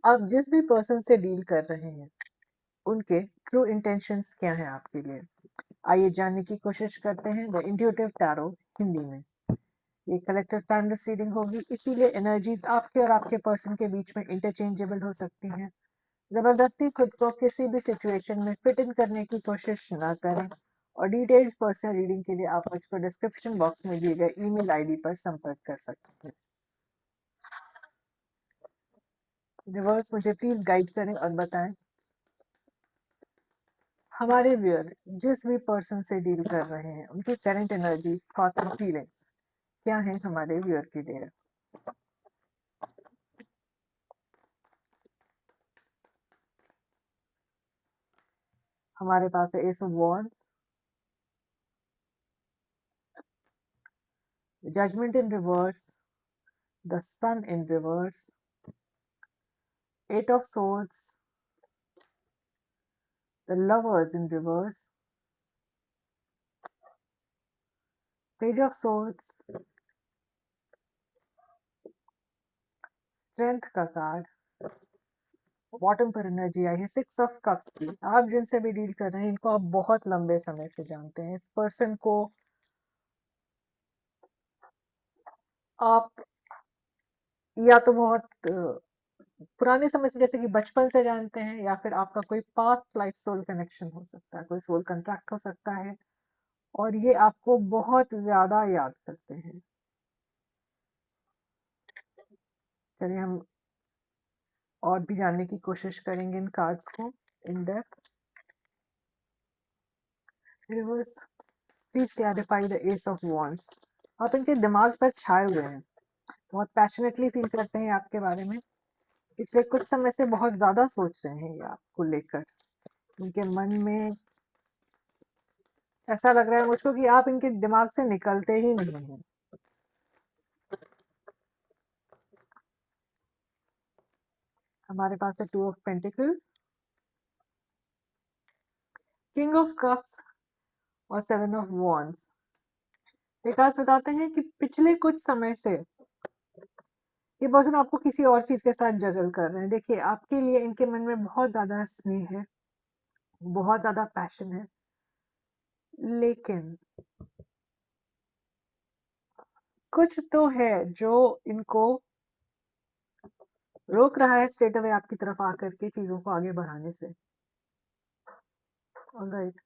आप जिस भी पर्सन से डील कर रहे हैं उनके ट्रू इंटेंशंस क्या हैं आपके लिए, आइए जानने की कोशिश करते हैं। द इंट्यूटिव टैरो हिंदी में ये कलेक्टिव टाइमलेस रीडिंग होगी, इसीलिए एनर्जीज आपके और आपके पर्सन के बीच में इंटरचेंजेबल हो सकती हैं। जबरदस्ती खुद को किसी भी सिचुएशन में फिट इन करने की कोशिश ना करें और डिटेल्ड पर्सनल रीडिंग के लिए आप मुझको डिस्क्रिप्शन बॉक्स में दिए गए ईमेल आईडी पर संपर्क कर सकते हैं। यूनिवर्स मुझे प्लीज गाइड करें और बताएं हमारे व्यूअर जिस भी पर्सन से डील कर रहे हैं उनकी current energies, thoughts and feelings क्या है हमारे व्यूअर के लिए। हमारे पास है ace of wands, judgement in reverse, the sun in reverse, eight of swords, the lovers in reverse, page of swords, strength का कार्ड, बॉटम पर एनर्जी आई है सिक्स ऑफ कप्स की। आप जिनसे भी डील कर रहे हैं इनको आप बहुत लंबे समय से जानते हैं। इस पर्सन को आप या तो बहुत पुराने समय से जैसे कि बचपन से जानते हैं, या फिर आपका कोई पास्ट लाइफ सोल कनेक्शन हो सकता है, कोई सोल कंट्रैक्ट हो सकता है और ये आपको बहुत ज्यादा याद करते हैं। चलिए हम और भी जानने की कोशिश करेंगे इन कार्ड्स को in depth. Reverse please clarify the S of wands. आप इनके दिमाग पर छाए हुए हैं, बहुत पैशनेटली फील करते हैं आपके बारे में, पिछले कुछ समय से बहुत ज्यादा सोच रहे हैं ये आपको लेकर। इनके मन में ऐसा लग रहा है मुझको कि आप इनके दिमाग से निकलते ही नहीं हैं। हमारे पास है two of pentacles, king of cups और सेवन ऑफ वॉन्ड्स। विकास बताते हैं कि पिछले कुछ समय से ये पर्सन आपको किसी और चीज के साथ जगल कर रहे हैं। देखिए आपके लिए इनके मन में बहुत ज्यादा स्नेह है, बहुत ज्यादा पैशन है, लेकिन कुछ तो है जो इनको रोक रहा है स्ट्रेट अवे आपकी तरफ आकर के चीजों को आगे बढ़ाने से। ऑलराइट,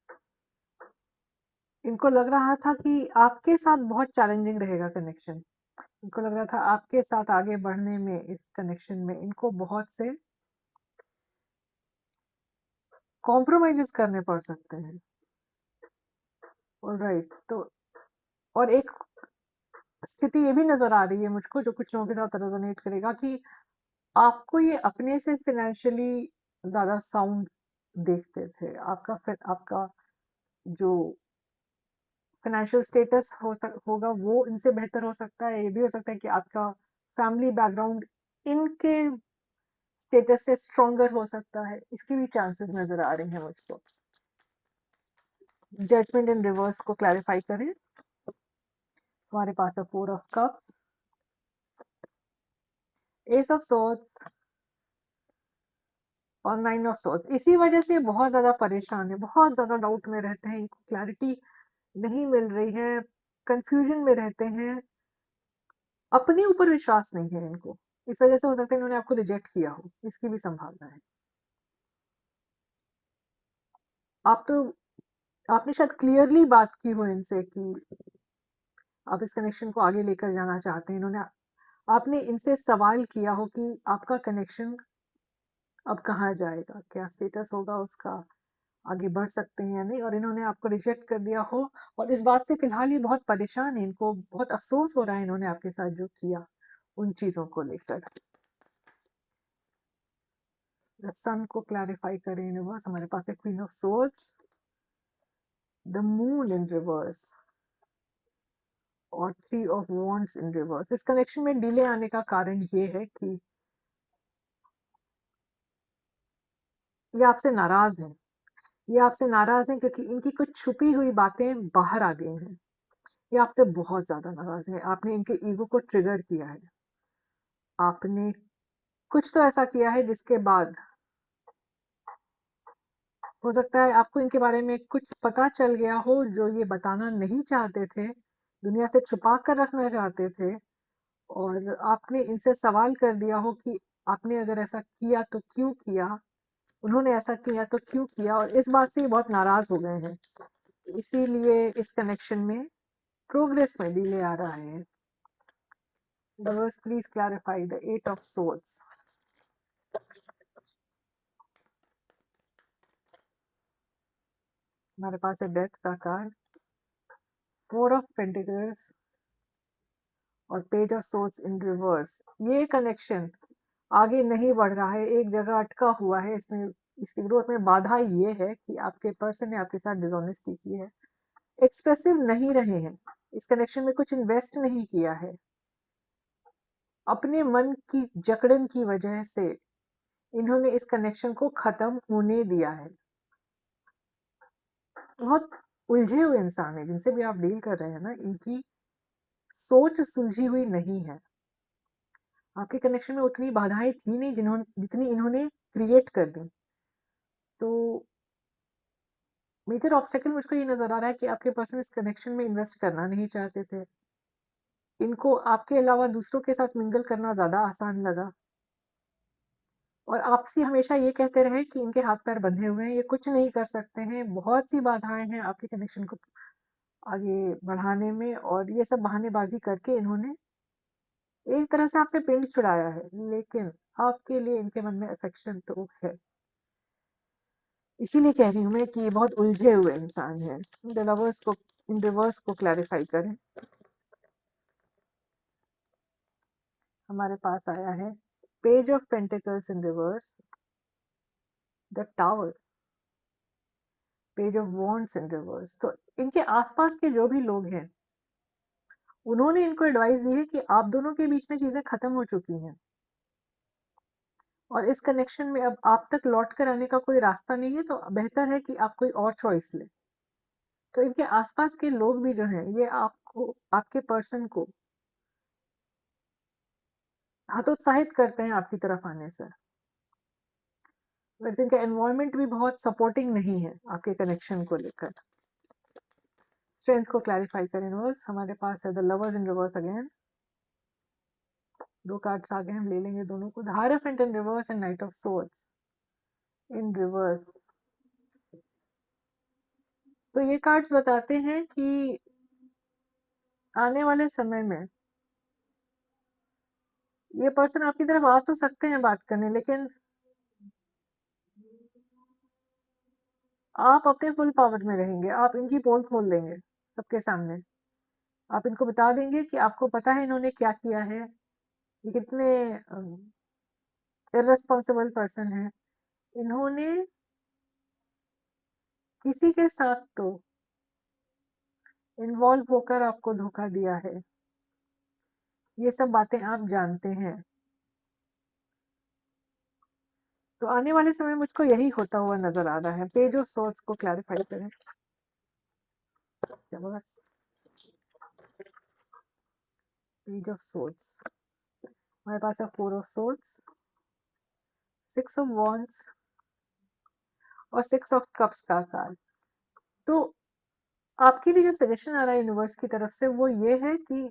इनको लग रहा था कि आपके साथ बहुत चैलेंजिंग रहेगा कनेक्शन। इनको लग रहा था आपके साथ आगे बढ़ने में, इस कनेक्शन में इनको बहुत से कॉम्प्रोमाइजेस करने पड़ सकते हैं। ऑलराइट, तो और एक स्थिति ये भी नजर आ रही है मुझको जो कुछ लोगों के साथ रेजोनेट करेगा कि आपको ये अपने से फाइनेंशियली ज्यादा साउंड देखते थे। आपका जो फाइनेंशियल स्टेटस होगा वो इनसे बेहतर हो सकता है। ये भी हो सकता है कि आपका फैमिली बैकग्राउंड इनके स्टेटस से स्ट्रोंगर हो सकता है, इसकी भी चांसेस नजर आ रही हैं मुझको। जजमेंट इन रिवर्स को क्लैरिफाई करें। हमारे पास है four of cups, S of swords और नाइन ऑफ सोर्ड्स। इसी वजह से बहुत ज्यादा परेशान है, बहुत ज्यादा डाउट में रहते हैं, इनको क्लैरिटी नहीं मिल रही है, कंफ्यूजन में रहते हैं, अपने ऊपर विश्वास नहीं है इनको। इस वजह से हो सकता है इन्होंने आपको रिजेक्ट किया हो, इसकी भी संभावना है। आप तो आपने शायद क्लियरली बात की हो इनसे कि आप इस कनेक्शन को आगे लेकर जाना चाहते हैं। इन्होंने आपने इनसे सवाल किया हो कि आपका कनेक्शन अब कहाँ जाएगा, क्या स्टेटस होगा उसका, आगे बढ़ सकते हैं या नहीं, और इन्होंने आपको रिजेक्ट कर दिया हो और इस बात से फिलहाल ये बहुत परेशान है। इनको बहुत अफसोस हो रहा है इन्होंने आपके साथ जो किया उन चीजों को लेकर। सन को क्लैरिफाई करें यूनिवर्स। हमारे पास है queen of swords, the moon in reverse और three of wands in reverse. इस कनेक्शन में डिले आने का कारण ये है कि ये आपसे नाराज है। ये आपसे नाराज है क्योंकि इनकी कुछ छुपी हुई बातें बाहर आ गई हैं। ये आपसे बहुत ज्यादा नाराज है, आपने इनके ईगो को ट्रिगर किया है। आपने कुछ तो ऐसा किया है जिसके बाद हो सकता है आपको इनके बारे में कुछ पता चल गया हो जो ये बताना नहीं चाहते थे, दुनिया से छुपा कर रखना चाहते थे, और आपने इनसे सवाल कर दिया हो कि आपने अगर ऐसा किया तो क्यों किया, उन्होंने ऐसा किया तो क्यों किया, और इस बात से ये बहुत नाराज हो गए हैं। इसीलिए इस कनेक्शन में प्रोग्रेस में डिले आ रहा है। Lovers, please clarify the Eight of Swords. हमारे पास है डेथ का कार्ड, फोर ऑफ पेंटिकल्स और page of swords in reverse. ये कनेक्शन आगे नहीं बढ़ रहा है, एक जगह अटका हुआ है। इसमें इसकी ग्रोथ में बाधा ये है कि आपके पर्सन ने आपके साथ डिसऑनेस्टी की है, एक्सप्रेसिव नहीं रहे हैं, इस कनेक्शन में कुछ इन्वेस्ट नहीं किया है, अपने मन की जकड़न की वजह से इन्होंने इस कनेक्शन को खत्म होने दिया है। बहुत उलझे हुए इंसान है जिनसे भी आप डील कर रहे हैं ना, इनकी सोच सुलझी हुई नहीं है। आपके कनेक्शन में उतनी बाधाएं थी नहीं जितनी इन्होंने क्रिएट कर दी। तो मेजर ऑब्स्टेकल मुझको ये नजर आ रहा है कि आपके पर्सन इस कनेक्शन में इन्वेस्ट करना नहीं चाहते थे। इनको आपके अलावा दूसरों के साथ मिंगल करना ज्यादा आसान लगा, और आपसे हमेशा ये कहते रहे कि इनके हाथ पैर बंधे हुए हैं, ये कुछ नहीं कर सकते हैं, बहुत सी बाधाएं हैं आपके कनेक्शन को आगे बढ़ाने में, और ये सब बहानेबाजी करके इन्होंने एक तरह से आपसे पिंड छुड़ाया है। लेकिन आपके लिए इनके मन में अफेक्शन तो है। इसीलिए कह रही हूँ मैं कि ये बहुत उलझे हुए इंसान है। द लवर्स को इन रिवर्स को क्लैरिफाई करें। हमारे पास आया है page of pentacles in reverse, the tower, page of wands in reverse. तो इनके आसपास के जो भी लोग हैं उन्होंने इनको एडवाइस दी है कि आप दोनों के बीच में चीजें खत्म हो चुकी हैं, और इस कनेक्शन में अब आप तक लौट कर आने का कोई रास्ता नहीं है, तो बेहतर है कि आप कोई और चॉइस लें। तो इनके आसपास के लोग भी जो हैं ये आपको, आपके पर्सन को हतोत्साहित करते हैं आपकी तरफ आने से, बट इनका एनवायरनमेंट भी बहुत सपोर्टिंग नहीं है आपके कनेक्शन को लेकर। स्ट्रेंथ को क्लैरिफाई करें रिवर्स। हमारे पास है the lovers in reverse again, दो कार्ड्स आ गए, हम ले लेंगे दोनों को। The hierophant in reverse and night of swords in reverse. तो ये कार्ड्स बताते हैं कि आने वाले समय में ये पर्सन आपकी तरफ आ तो सकते हैं बात करने, लेकिन आप अपने फुल पावर में रहेंगे, आप इनकी पोल खोल देंगे सबके सामने। आप इनको बता देंगे कि आपको पता है इन्होंने क्या किया है, ये कितने इर्रेस्पॉन्सिबल पर्सन है। इन्होंने किसी के साथ तो इन्वॉल्व होकर आपको धोखा दिया है, ये सब बातें आप जानते हैं। तो आने वाले समय मुझको यही होता हुआ नजर आ रहा है। पेज ऑफ सोर्ड्स को क्लैरिफाई करें। बस पेज ऑफ सोर्ड्स, हमारे पास है four of swords, six of wands और सिक्स ऑफ कप्स का कार्ड। तो आपके लिए जो सजेशन आ रहा है यूनिवर्स की तरफ से वो ये है कि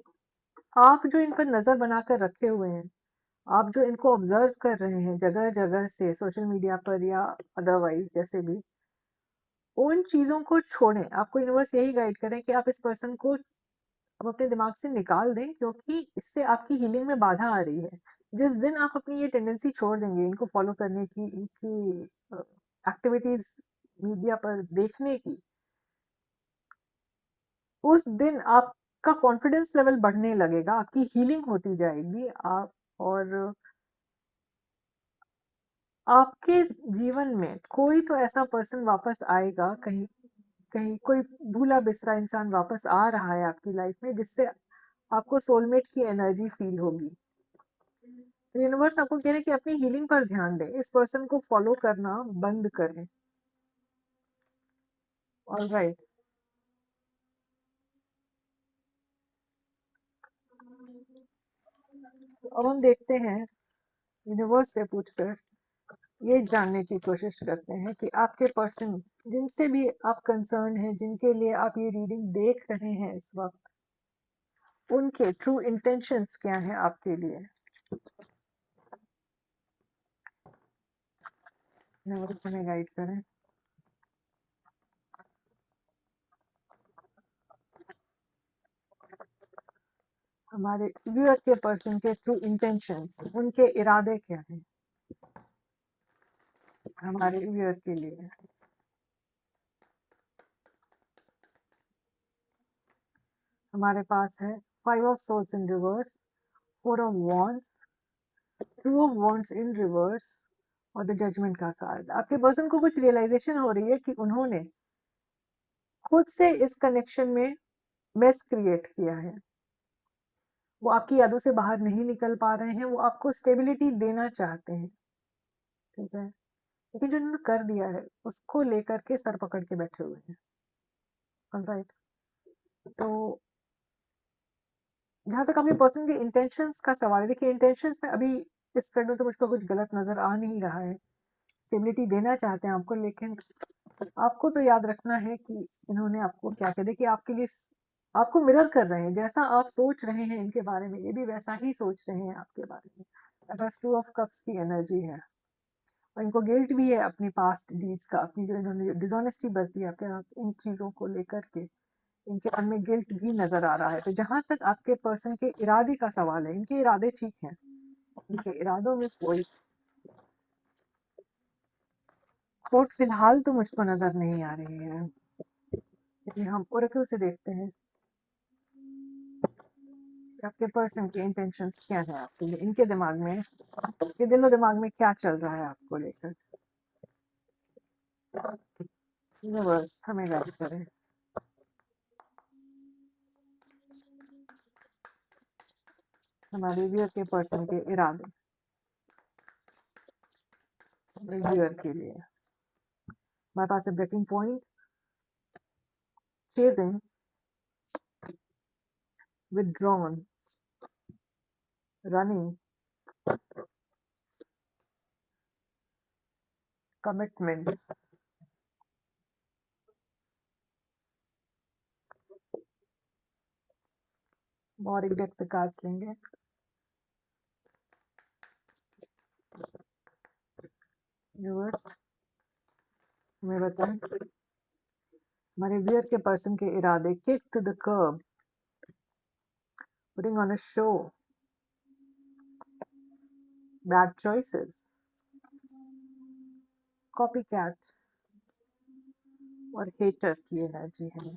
आप जो इन पर नजर बनाकर रखे हुए हैं, आप जो इनको ऑब्जर्व कर रहे हैं जगह जगह से, सोशल मीडिया पर या अदरवाइज जैसे भी, उन चीजों को छोड़ें। आपको यूनिवर्स यही गाइड करें कि आप इस पर्सन को अब अपने दिमाग से निकाल दें, क्योंकि इससे आपकी हीलिंग में बाधा आ रही है। जिस दिन आप अपनी ये टेंडेंसी छोड़ देंगे इनको फॉलो करने की, इनकी एक्टिविटीज मीडिया पर देखने की, उस दिन आपका कॉन्फिडेंस लेवल बढ़ने लगेगा, आपकी हीलिंग होती जाएगी। आप और आपके जीवन में कोई तो ऐसा पर्सन वापस आएगा, कहीं कहीं कोई भूला बिसरा इंसान वापस आ रहा है आपकी लाइफ में, जिससे आपको सोलमेट की एनर्जी फील होगी। तो यूनिवर्स आपको कह रहे हैं कि अपनी हीलिंग पर ध्यान दें, इस पर्सन को फॉलो करना बंद करें। ऑलराइट, अब हम देखते हैं यूनिवर्स से पूछकर ये जानने की कोशिश करते हैं कि आपके पर्सन जिनसे भी आप कंसर्न हैं, जिनके लिए आप ये रीडिंग देख रहे हैं इस वक्त, उनके ट्रू इंटेंशंस क्या हैं आपके लिए। यूनिवर्स हमें गाइड करें। हमारे व्यूअर के पर्सन के ट्रू इंटेंशंस, उनके इरादे क्या हैं हमारे व्यूअर के लिए। हमारे पास है 5 of swords in reverse, 4 of wands, 2 of wands in reverse और द जजमेंट का कार्ड। आपके पर्सन को कुछ रियलाइजेशन हो रही है कि उन्होंने खुद से इस कनेक्शन में मेस क्रिएट किया है। वो आपकी यादों से बाहर नहीं निकल पा रहे हैं, वो आपको स्टेबिलिटी देना चाहते हैं, ठीक है, लेकिन जो उन्होंने कर दिया है उसको लेकर के सर पकड़ के बैठे हुए हैं। ऑलराइट, तो जहां तक आपके पर्सन के इंटेंशंस का सवाल है, देखिए इंटेंशंस में अभी इस कार्ड में तो मुझको कुछ गलत नजर आ नहीं रहा है। स्टेबिलिटी देना चाहते हैं आपको, लेकिन आपको तो याद रखना है कि इन्होंने आपको क्या किया। देखिए आपके लिए आपको मिरर कर रहे हैं, जैसा आप सोच रहे हैं इनके बारे में, ये भी वैसा ही सोच रहे हैं आपके बारे में। बस 2 ऑफ कप्स की एनर्जी है और इनको गिल्ट भी है अपनी पास्ट डीड्स का, अपनी जो इन्होंने डिसऑनेस्टी बरती है आपके साथ, इन चीज़ों को लेकर के इनके मन में गिल्ट भी नजर आ रहा है। तो जहां तक आपके पर्सन के इरादे का सवाल है, इनके इरादे ठीक हैं, इनके इरादों में कोई खोट फिलहाल तो मुझको नजर नहीं आ रही है। चलिए हम ओरेकल से देखते हैं कि आपके पर्सन के इंटेंशंस क्या है आपके लिए, इनके दिमाग में, इनके दिलो दिमाग में क्या चल रहा है आपको लेकर। यूनिवर्स हमें गाइड करें। हमारे व्यूअर के पर्सन के इरादे व्यूअर के लिए। हमारे पास है breaking point, chasing, withdrawn, running, commitment। और एक डेक से कार्ड्स लेंगे। व्यूअर्स हमें बताएं हमारे व्यूअर के पर्सन के इरादे। Kick to the curb, putting on a show, bad choices, copycat और हेटर की एनर्जी है।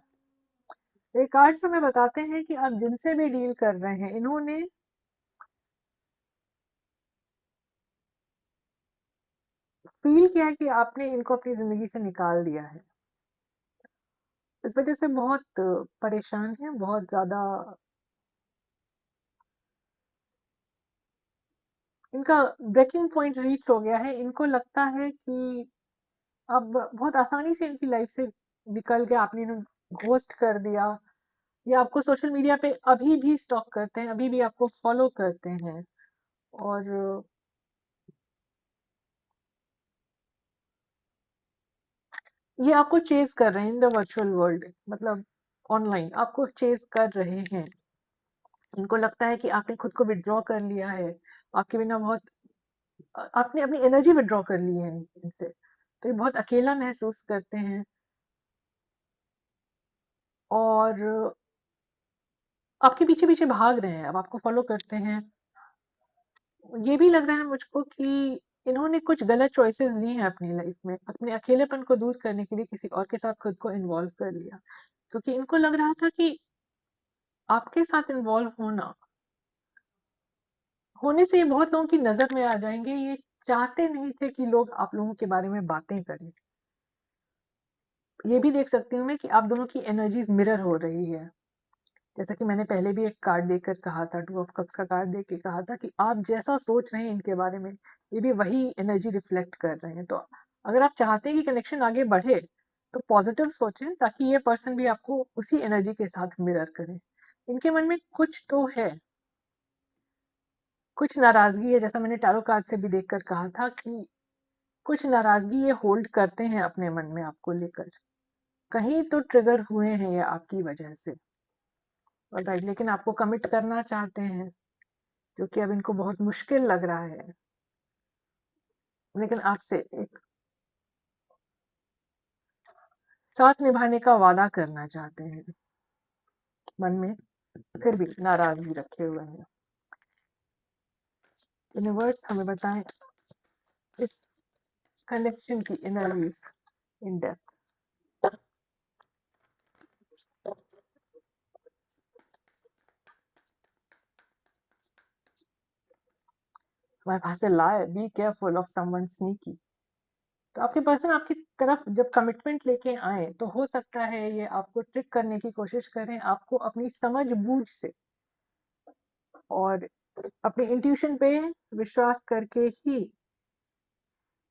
ये कार्ड्स हमें बताते हैं कि आप जिनसे भी डील कर रहे हैं, इन्होंने फील किया है कि आपने इनको अपनी जिंदगी से निकाल दिया है, इस वजह से बहुत परेशान है, बहुत ज्यादा इनका ब्रेकिंग पॉइंट रीच हो गया है। इनको लगता है कि अब बहुत आसानी से इनकी लाइफ से निकल के आपने इन्हें घोस्ट कर दिया, या आपको सोशल मीडिया पे अभी भी स्टॉक करते हैं, अभी भी आपको फॉलो करते हैं, और ये आपको चेज कर रहे हैं इन द वर्चुअल वर्ल्ड, मतलब ऑनलाइन आपको चेज कर रहे हैं। इनको लगता है कि आपने खुद को विड्रॉ कर लिया है, आपके बिना बहुत आपने अपनी एनर्जी विड्रॉ कर ली है इनसे, तो ये बहुत अकेला महसूस करते हैं और आपके पीछे पीछे भाग रहे हैं, अब आपको फॉलो करते हैं। ये भी लग रहा है मुझको कि इन्होंने कुछ गलत चॉइसेस ली हैं अपनी लाइफ में, अपने अकेलेपन को दूर करने के लिए किसी और के साथ खुद को इन्वॉल्व कर लिया, क्योंकि इनको लग रहा था कि आपके साथ इन्वॉल्व होने से ये बहुत लोगों की नजर में आ जाएंगे। ये चाहते नहीं थे कि लोग आप लोगों के बारे में बातें करें। ये भी देख सकती हूँ मैं कि आप दोनों की एनर्जीज मिरर हो रही है, जैसा कि मैंने पहले भी एक कार्ड देकर कहा था, 2 ऑफ कप्स का कार्ड देके कहा था कि आप जैसा सोच रहे हैं इनके बारे में, ये भी वही एनर्जी रिफ्लेक्ट कर रहे हैं। तो अगर आप चाहते हैं कि कनेक्शन आगे बढ़े, तो पॉजिटिव सोचें ताकि ये पर्सन भी आपको उसी एनर्जी के साथ मिरर करे। इनके मन में कुछ तो है, कुछ नाराजगी है, जैसा मैंने टैरो कार्ड से भी देखकर कहा था कि कुछ नाराजगी ये होल्ड करते हैं अपने मन में आपको लेकर, कहीं तो ट्रिगर हुए हैं ये आपकी वजह से। राइट, लेकिन आपको कमिट करना चाहते हैं, जो कि अब इनको बहुत मुश्किल लग रहा है, लेकिन आपसे एक साथ निभाने का वादा करना चाहते हैं, मन में फिर भी नाराजगी रखे हुए हैं। यूनिवर्स हमें बताएं इस कनेक्शन की एनर्जीज इन डेप्थ। हमारे पास है liar, be careful of someone sneaky. तो आपके पर्सन आपकी तरफ जब कमिटमेंट लेके आए तो हो सकता है ये आपको ट्रिक करने की कोशिश करें, आपको अपनी समझ बूझ से और अपने इंट्यूशन पे विश्वास करके ही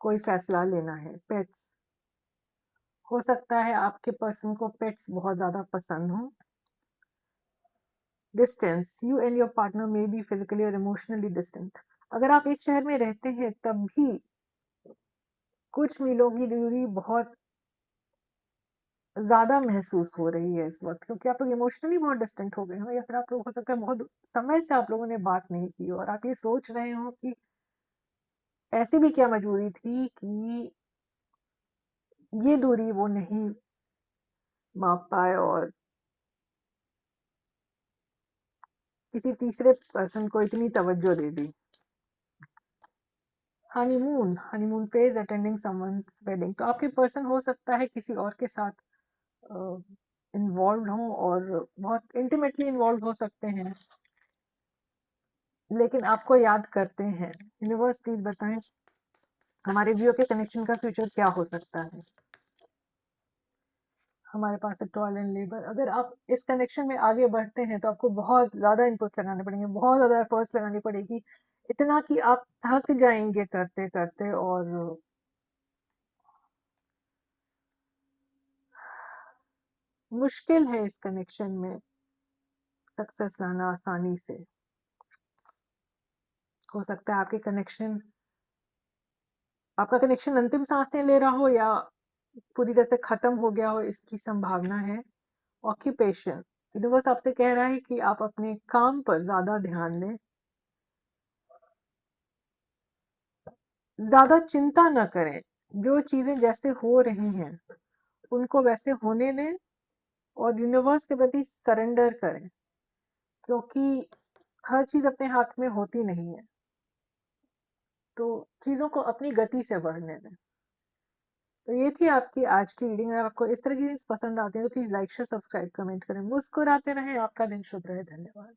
कोई फैसला लेना है। पेट्स, हो सकता है आपके पर्सन को पेट्स बहुत ज्यादा पसंद हो। Distance, you and your partner may be physically और इमोशनली डिस्टेंट। अगर आप एक शहर में रहते हैं तब भी कुछ मीलों की दूरी बहुत ज्यादा महसूस हो रही है इस वक्त, क्योंकि आप लोग इमोशनली बहुत डिस्टेंट हो गए हो, या फिर आप लोग हो सकता है बहुत समय से आप लोगों ने बात नहीं की हो और आप ये सोच रहे हो कि ऐसी भी क्या मजबूरी थी कि ये दूरी वो नहीं माप पाए और किसी तीसरे पर्सन को इतनी तवज्जो दे दी। Honeymoon, honeymoon phase attending someone's wedding. तो आपके पर्सन हो सकता है किसी और के साथ इन्वॉल्व हो और बहुत इंटीमेटली इन्वॉल्व हो सकते हैं, लेकिन आपको याद करते हैं। यूनिवर्स प्लीज बताएं हमारे व्यूअर के कनेक्शन का फ्यूचर क्या हो सकता है। हमारे पास है टॉयल एंड लेबर। अगर आप इस कनेक्शन में आगे बढ़ते हैं तो आपको बहुत ज्यादा इनपुट्स लगाने पड़ेंगे, बहुत ज्यादा एफर्ट्स लगानी पड़ेगी, इतना कि आप थक जाएंगे करते करते, और मुश्किल है इस कनेक्शन में सक्सेस लाना आसानी से। हो सकता है आपका कनेक्शन अंतिम सांसें ले रहा हो या पूरी तरह से खत्म हो गया हो, इसकी संभावना है। ऑक्यूपेशन, यूनिवर्स आपसे कह रहा है कि आप अपने काम पर ज्यादा ध्यान दें, ज्यादा चिंता न करें, जो चीजें जैसे हो रही हैं उनको वैसे होने दें और यूनिवर्स के प्रति सरेंडर करें, क्योंकि हर चीज अपने हाथ में होती नहीं है, तो चीजों को अपनी गति से बढ़ने दें। तो ये थी आपकी आज की रीडिंग। अगर आपको इस तरह की रीडिंग्स पसंद आती है तो please like share subscribe comment करें। मुस्कुराते रहें, आपका दिन शुभ रहे। धन्यवाद।